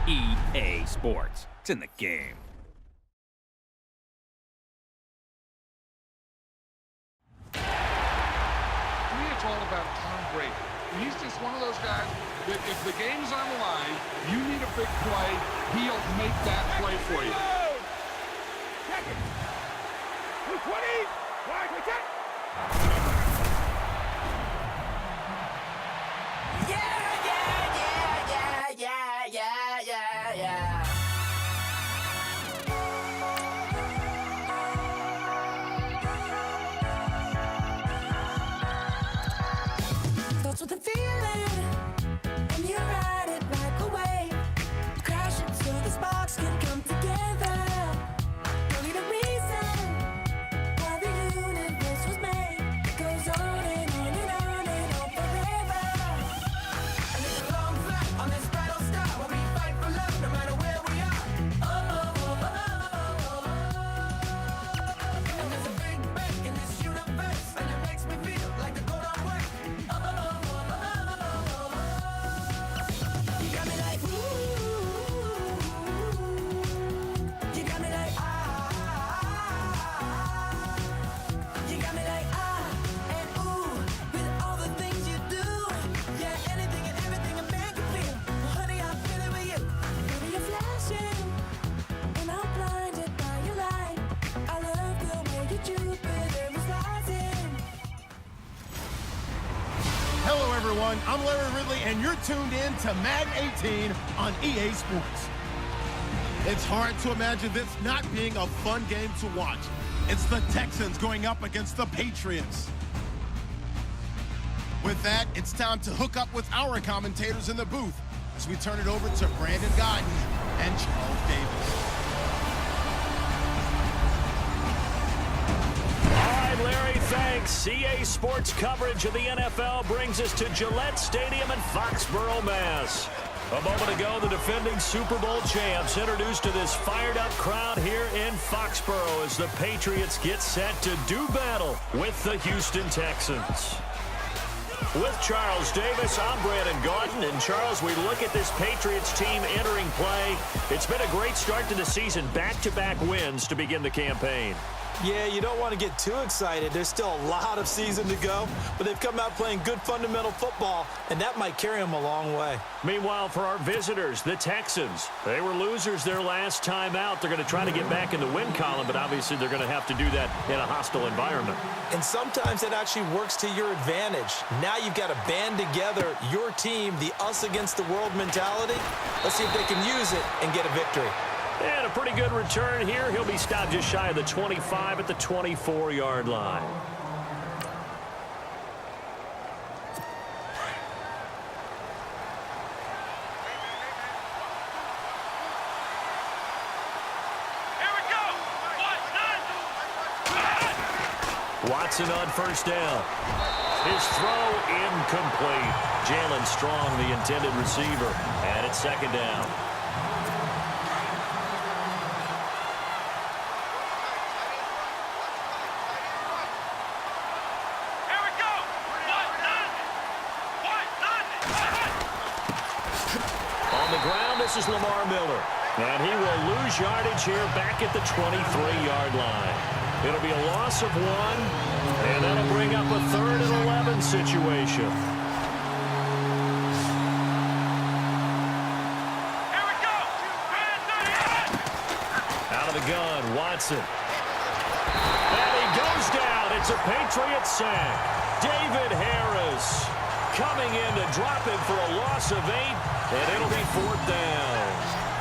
EA Sports. It's in the game. To me, it's all about Tom Brady. He's just one of those guys that if the game's on the line, you need a big play, he'll make that play for you. Check it. 220. Wide, we check. Starts with a feeling, and you ride it like a wave. Crash it so the sparks can come together. Don't need a reason why the universe was made. It goes on and on and on and on forever. And it's a long flight on this battle star where we fight for love no matter where we are. And there's a big bang in this universe, and it makes me feel like the go don't work. You got me like, ooh. You got me like, You got me like, and ooh. With all the things you do. Yeah, anything and everything a man can feel. Well, honey, I feel it with you. Baby, you're flashing, and I'm blinded by your light. I love the way you Jupiter is rising. Hello, everyone. I'm Larry Ridley, and you're tuned in to Madden 18 on EA Sports. It's hard to imagine this not being a fun game to watch. It's the Texans going up against the Patriots. With that, it's time to hook up with our commentators in the booth as we turn it over to Brandon Godden and Charles Davis. All right, Larry, thanks. EA Sports coverage of the NFL brings us to Gillette Stadium in Foxborough, Mass. A moment ago, the defending Super Bowl champs introduced to this fired-up crowd here in Foxborough as the Patriots get set to do battle with the Houston Texans. With Charles Davis, I'm Brandon Gaudin. And, Charles, we look at this Patriots team entering play. It's been a great start to the season, back-to-back wins to begin the campaign. Yeah, you don't want to get too excited. There's still a lot of season to go, but they've come out playing good fundamental football, and that might carry them a long way. Meanwhile, for our visitors, the Texans, they were losers their last time out. They're going to try to get back in the win column, but obviously they're going to have to do that in a hostile environment. And sometimes it actually works to your advantage. Now you've got to band together your team, the us against the world mentality. Let's see if they can use it and get a victory. And a pretty good return here. He'll be stopped just shy of the 25 at the 24-yard line. Watson on first down. His throw incomplete. Jalen Strong, the intended receiver. And it's second down. This is Lamar Miller, and he will lose yardage here back at the 23-yard line. It'll be a loss of 1, and that'll bring up a 3rd and 11 situation. Here we go. Out of the gun, Watson. And he goes down. It's a Patriot sack. David Harris coming in to drop him for a loss of 8. And it'll be 4th down.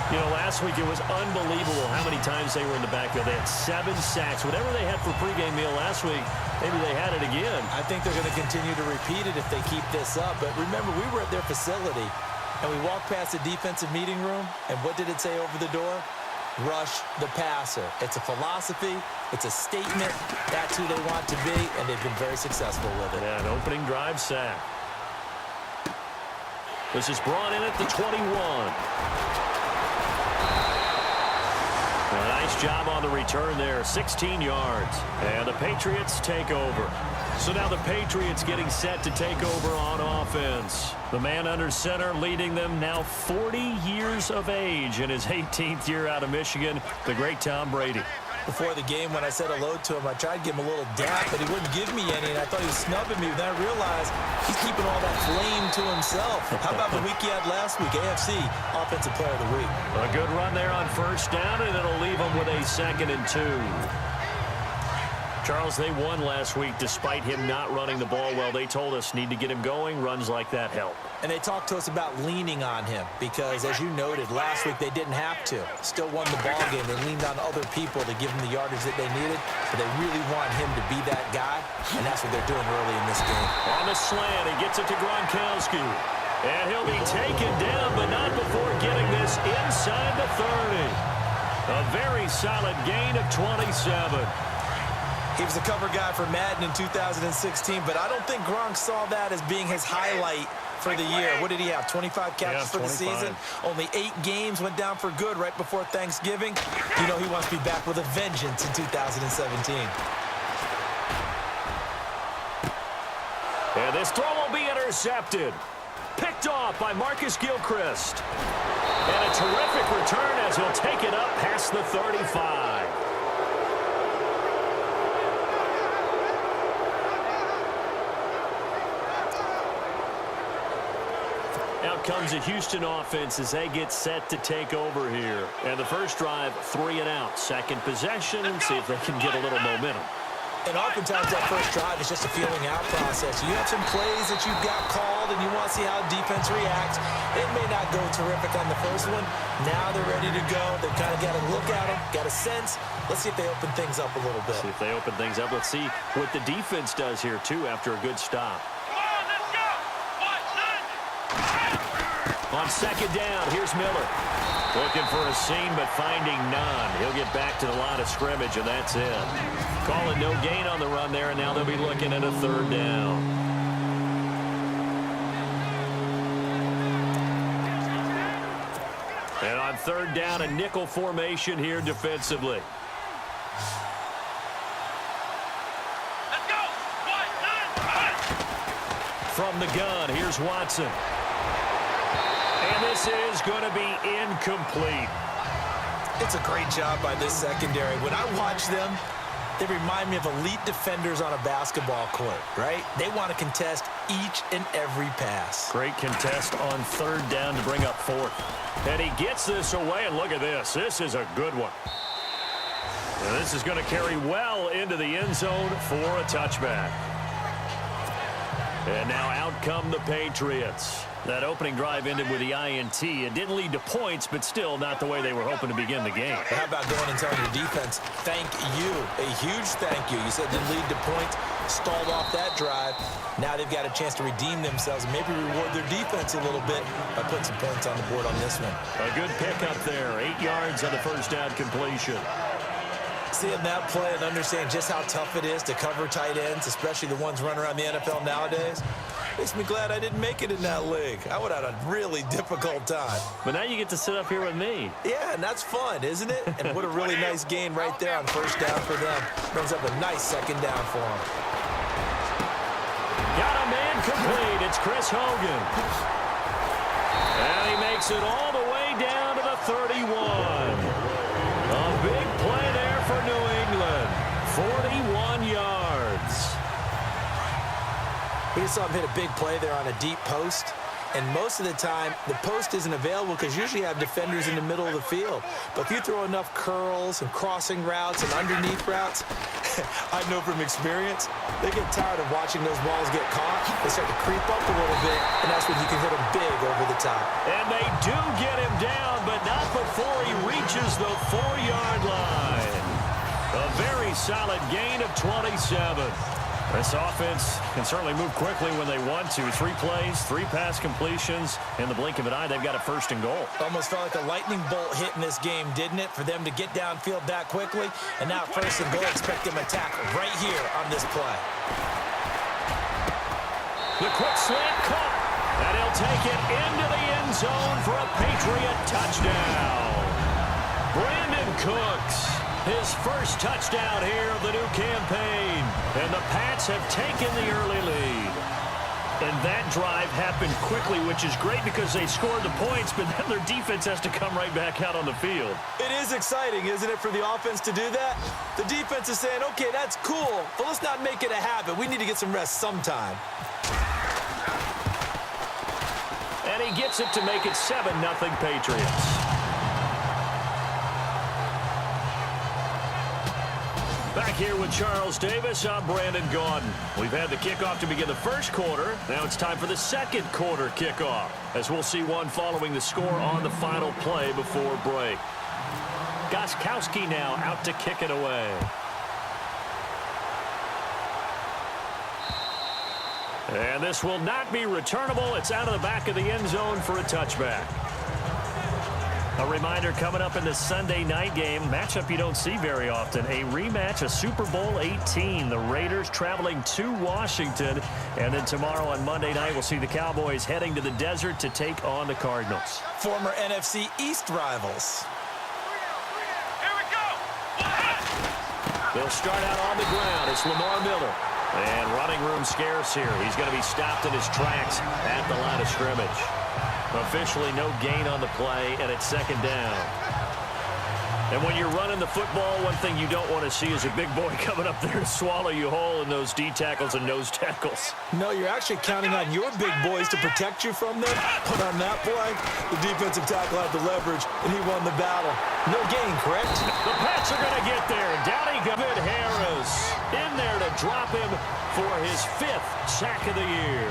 You know, last week it was unbelievable how many times they were in the backfield. They had 7 sacks. Whatever they had for pregame meal last week, maybe they had it again. I think they're going to continue to repeat it if they keep this up. But remember, we were at their facility, and we walked past the defensive meeting room, and what did it say over the door? Rush the passer. It's a philosophy. It's a statement. That's who they want to be, and they've been very successful with it. Yeah, an opening drive sack. This is brought in at the 21. A nice job on the return there, 16 yards. And the Patriots take over. So now the Patriots getting set to take over on offense. The man under center leading them now 40 years of age in his 18th year out of Michigan, the great Tom Brady. Before the game, when I said hello to him, I tried to give him a little dap, but he wouldn't give me any, and I thought he was snubbing me. Then I realized he's keeping all that flame to himself. How about the week he had last week? AFC Offensive Player of the Week. A good run there on first down, and it'll leave him with a 2nd and 2. Charles, they won last week despite him not running the ball well. They told us need to get him going. Runs like that help. And they talked to us about leaning on him because, as you noted, last week they didn't have to. Still won the ball game. They leaned on other people to give him the yardage that they needed, but they really want him to be that guy, and that's what they're doing early in this game. On the slant, he gets it to Gronkowski. And he'll be taken down, but not before getting this inside the 30. A very solid gain of 27. He was a cover guy for Madden in 2016, but I don't think Gronk saw that as being his highlight for the year. What did he have, 25 catches for the season? Only 8 games, went down for good right before Thanksgiving. You know he wants to be back with a vengeance in 2017. And this throw will be intercepted. Picked off by Marcus Gilchrist. And a terrific return as he'll take it up past the 35. Out comes the Houston offense as they get set to take over here. And the first drive, 3 and out. Second possession, and see if they can get a little momentum. And oftentimes that first drive is just a feeling out process. You have some plays that you've got called, and you want to see how defense reacts. It may not go terrific on the first one. Now they're ready to go. They've kind of got to look at them, got a sense. Let's see if they open things up a little bit. See if they open things up. Let's see what the defense does here, too, after a good stop. On second down, here's Miller. Looking for a seam, but finding none. He'll get back to the line of scrimmage, and that's it. Call it no gain on the run there, and now they'll be looking at a 3rd down. And on 3rd down, a nickel formation here defensively. Let's go! From the gun, here's Watson. And this is going to be incomplete. It's a great job by this secondary. When I watch them, they remind me of elite defenders on a basketball court, right? They want to contest each and every pass. Great contest on 3rd down to bring up 4th. And he gets this away, and look at this. This is a good one. And this is going to carry well into the end zone for a touchback. And now out come the Patriots. That opening drive ended with the INT. It didn't lead to points, but still not the way they were hoping to begin the game. How about going and telling your defense, thank you, a huge thank you. You said it didn't lead to points, stalled off that drive. Now they've got a chance to redeem themselves and maybe reward their defense a little bit by putting some points on the board on this one. A good pickup there, 8 yards on the first down completion. Seeing that play and understand just how tough it is to cover tight ends, especially the ones running around the NFL nowadays, makes me glad I didn't make it in that league. I would have had a really difficult time. But now you get to sit up here with me. Yeah, and that's fun, isn't it? And what a really nice gain right there on first down for them. Brings up a nice 2nd down for them. Got a man complete. It's Chris Hogan. And he makes it all the way down to the 31. A big play there for New England. 41 yards. We just saw him hit a big play there on a deep post. And most of the time, the post isn't available because usually you have defenders in the middle of the field. But if you throw enough curls and crossing routes and underneath routes, I know from experience, they get tired of watching those balls get caught. They start to creep up a little bit, and that's when you can hit them big over the top. And they do get him down, but not before he reaches the 4-yard line. A very solid gain of 27. This offense can certainly move quickly when they want to. 3 plays, 3 pass completions. In the blink of an eye, they've got a 1st and goal. Almost felt like a lightning bolt hit in this game, didn't it? For them to get downfield that quickly. And now 1st and goal, expect them to tackle right here on this play. The quick slant caught. And he'll take it into the end zone for a Patriot touchdown. Brandon Cooks. His first touchdown here of the new campaign. And the Pats have taken the early lead. And that drive happened quickly, which is great because they scored the points, but then their defense has to come right back out on the field. It is exciting, isn't it, for the offense to do that? The defense is saying, okay, that's cool, but let's not make it a habit. We need to get some rest sometime. And he gets it to make it 7-0 Patriots. Back here with Charles Davis, I'm Brandon Gaudin. We've had the kickoff to begin the first quarter. Now it's time for the second quarter kickoff, as we'll see one following the score on the final play before break. Gostkowski now out to kick it away. And this will not be returnable. It's out of the back of the end zone for a touchback. A reminder coming up in the Sunday night game, matchup you don't see very often, a rematch of Super Bowl 18. The Raiders traveling to Washington. And then tomorrow on Monday night, we'll see the Cowboys heading to the desert to take on the Cardinals. Former NFC East rivals. Here we go. They'll start out on the ground. It's Lamar Miller. And running room scarce here. He's going to be stopped in his tracks at the line of scrimmage. Officially no gain on the play, and it's second down. And when you're running the football, one thing you don't want to see is a big boy coming up there to swallow you whole in those D tackles and nose tackles. No, you're actually counting on your big boys to protect you from them. But on that play, the defensive tackle had the leverage, and he won the battle. No gain, correct? The Pats are going to get there. Down he goes. Harris in there to drop him for his 5th sack of the year.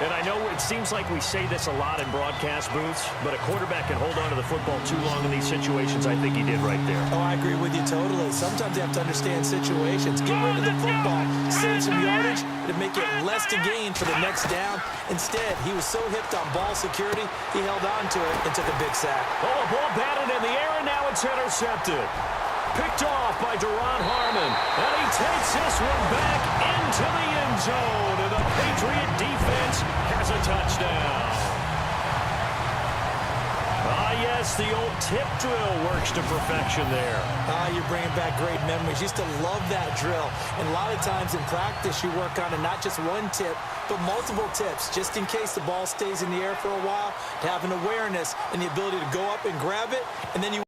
And I know it seems like we say this a lot in broadcast booths, but a quarterback can hold on to the football too long in these situations. I think he did right there. Oh, I agree with you totally. Sometimes you have to understand situations. Get rid of the football, save some yardage to make it less to gain for the next down. Instead, he was so hipped on ball security, he held on to it and took a big sack. Oh, ball batted in the air, and now it's intercepted. Picked off by Duron Harmon. And he takes this one back into the end zone. And the Patriot defense has a touchdown. Ah, yes, the old tip drill works to perfection there. Ah, you're bringing back great memories. Used to love that drill. And a lot of times in practice, you work on it, not just one tip, but multiple tips, just in case the ball stays in the air for a while, to have an awareness and the ability to go up and grab it, and then you